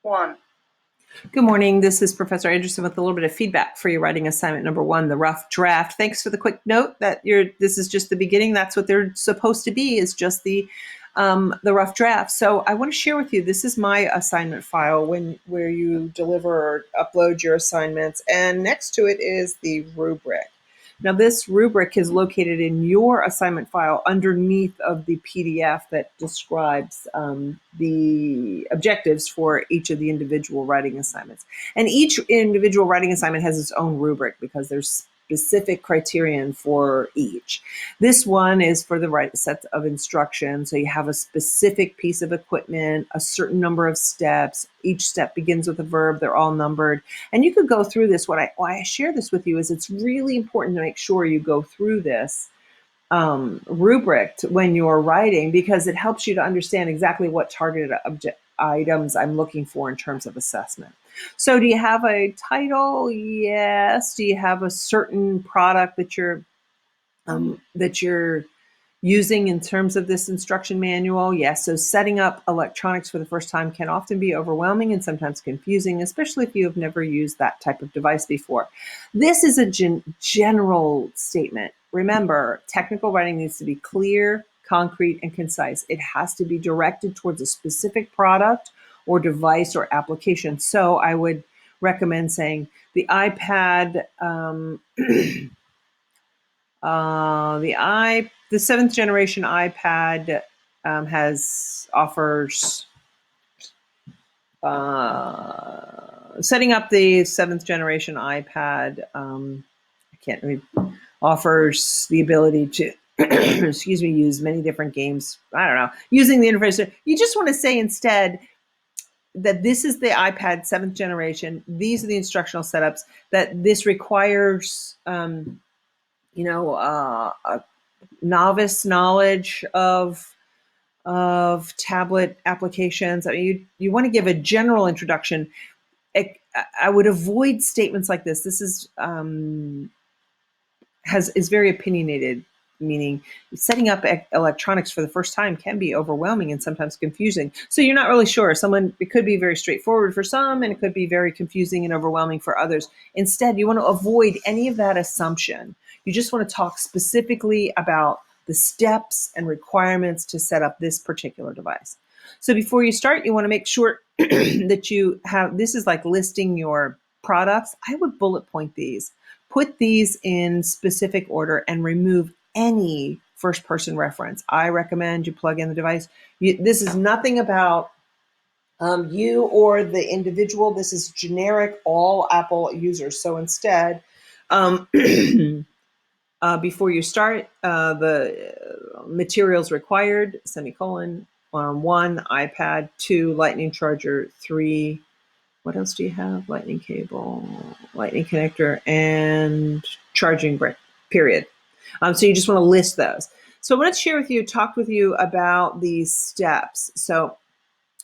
one. Good morning. This is Professor Anderson with a little bit of feedback for your writing assignment number 1, the rough draft. Thanks for the quick note that this is just the beginning. That's what they're supposed to be, is just the rough draft. So I want to share with you, this is my assignment file where you deliver or upload your assignments, and next to it is the rubric. Now, this rubric is located in your assignment file underneath of the PDF that describes the objectives for each of the individual writing assignments. And each individual writing assignment has its own rubric because there's specific criterion for each. This one is for the right set of instructions. So you have a specific piece of equipment, a certain number of steps. Each step begins with a verb. They're all numbered. And you could go through this. Why I share this with you is it's really important to make sure you go through this rubric when you're writing, because it helps you to understand exactly what targeted items I'm looking for in terms of assessment. So do you have a title? Yes. Do you have a certain product that you're using in terms of this instruction manual? Yes. So setting up electronics for the first time can often be overwhelming and sometimes confusing, especially if you have never used that type of device before. This is a general statement. Remember, technical writing needs to be clear, concrete, and concise. It has to be directed towards a specific product or device or application. So I would recommend saying the iPad, the 7th generation iPad offers setting up the 7th generation iPad. Offers the ability to use many different games. I don't know, using the interface. You just want to say instead that this is the iPad 7th generation. These are the instructional setups that this requires. A novice knowledge of tablet applications. I mean, you want to give a general introduction. I would avoid statements like this. This is very opinionated, meaning setting up electronics for the first time can be overwhelming and sometimes confusing. So you're not really sure. It could be very straightforward for some, and it could be very confusing and overwhelming for others. Instead, you want to avoid any of that assumption. You just want to talk specifically about the steps and requirements to set up this particular device. So before you start, you want to make sure that you have, this is like listing your products. I would bullet point these. Put these in specific order and remove any first-person reference. I recommend you plug in the device. This is nothing about you or the individual. This is generic, all Apple users. So instead, before you start, the materials required, semicolon, 1, iPad, 2, lightning charger, 3, what else do you have? Lightning cable, lightning connector, and charging brick, period. So you just want to list those. So I want to talk with you about these steps. So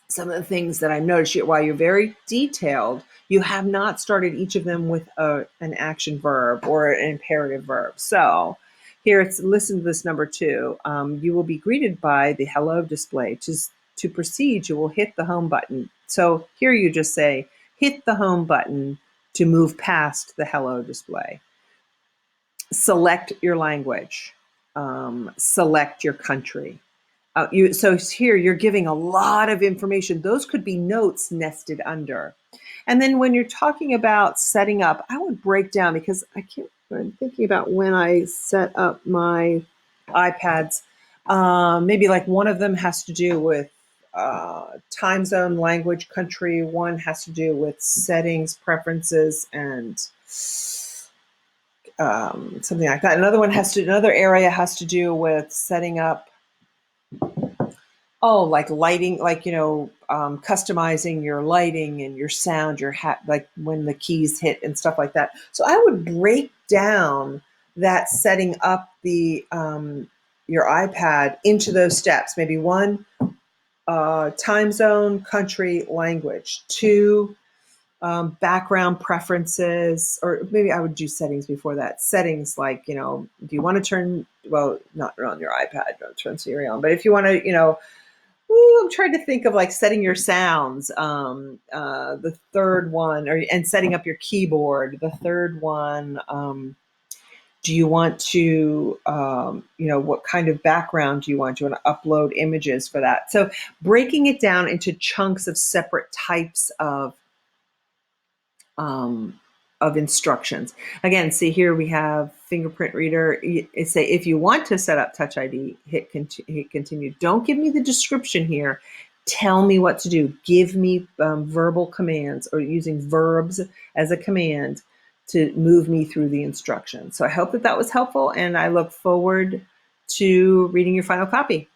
some of the things that I noticed, while you're very detailed, you have not started each of them with an action verb or an imperative verb. So here, listen to this number 2. You will be greeted by the hello display. To proceed, you will hit the home button. So here you just say, hit the home button to move past the hello display. Select your language. Select your country. So here you're giving a lot of information. Those could be notes nested under. And then when you're talking about setting up, I would break down, because I'm thinking about when I set up my iPads. Maybe like one of them has to do with time zone, language, country. One has to do with settings, preferences, and something like that. Another area has to do with setting up, like lighting, customizing your lighting and your sound, your hat, like when the keys hit and stuff like that. So I would break down that setting up the your iPad into those steps. Maybe 1, time zone, country, language. 2, background preferences, or maybe I would do settings before that. Settings like, do you want to turn, well, not on your iPad, don't turn Siri on, but if you want to, Ooh, I'm trying to think of like setting your sounds. The third one, and setting up your keyboard. The third one. Do you want to, what kind of background do you want? Do you want to upload images for that? So breaking it down into chunks of separate types um, of instructions. Again, see here we have fingerprint reader. It say if you want to set up Touch ID, hit continue. Don't give me the description here. Tell me what to do. Give me verbal commands or using verbs as a command to move me through the instructions. So I hope that that was helpful, and I look forward to reading your final copy.